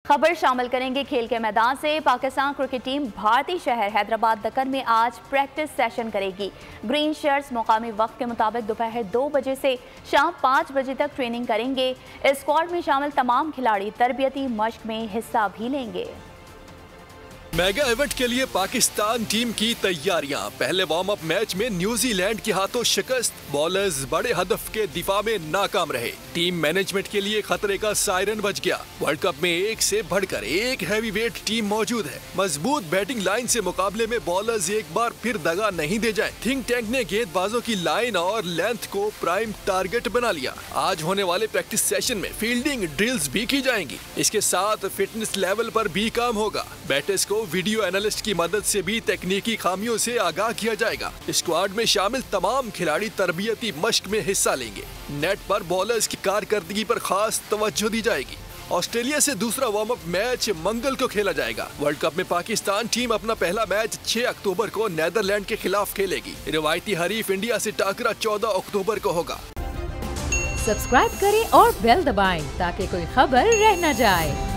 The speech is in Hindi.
खबर शामिल करेंगे खेल के मैदान से। पाकिस्तान क्रिकेट टीम भारतीय शहर हैदराबाद दक्कन में आज प्रैक्टिस सेशन करेगी। ग्रीन शर्ट्स मुकामी वक्त के मुताबिक दोपहर 2 बजे से शाम 5 बजे तक ट्रेनिंग करेंगे। इस स्क्वाड में शामिल तमाम खिलाड़ी तरबियती मश्क में हिस्सा भी लेंगे। मेगा इवेंट के लिए पाकिस्तान टीम की तैयारियां। पहले वार्म अप मैच में न्यूजीलैंड के हाथों शिकस्त, बॉलर्स बड़े हदफ के दिफा में नाकाम रहे। टीम मैनेजमेंट के लिए खतरे का सायरन बज गया। वर्ल्ड कप में एक से बढ़कर एक हैवीवेट टीम मौजूद है। मजबूत बैटिंग लाइन से मुकाबले में बॉलर्स एक बार फिर दगा नहीं दे जाएं। थिंक टैंक ने गेंदबाजों की लाइन और लेंथ को प्राइम टारगेट बना लिया। आज होने वाले प्रैक्टिस सेशन में फील्डिंग ड्रिल्स भी की जाएंगी। इसके साथ फिटनेस लेवल पर भी काम होगा। बैटर्स को वीडियो एनालिस्ट की मदद से भी तकनीकी खामियों से आगाह किया जाएगा। स्क्वाड में शामिल तमाम खिलाड़ी तरबियती मश्क में हिस्सा लेंगे। नेट पर बॉलर्स की कारकर्दगी पर खास तवज्जो दी जाएगी। ऑस्ट्रेलिया से दूसरा वार्म अप मैच मंगल को खेला जाएगा। वर्ल्ड कप में पाकिस्तान टीम अपना पहला मैच 6 अक्टूबर को नीदरलैंड के खिलाफ खेलेगी। रिवायती हरीफ इंडिया से टाकरा 14 अक्टूबर को होगा। सब्सक्राइब करें और बेल दबाएं ताकि कोई खबर रह न जाए।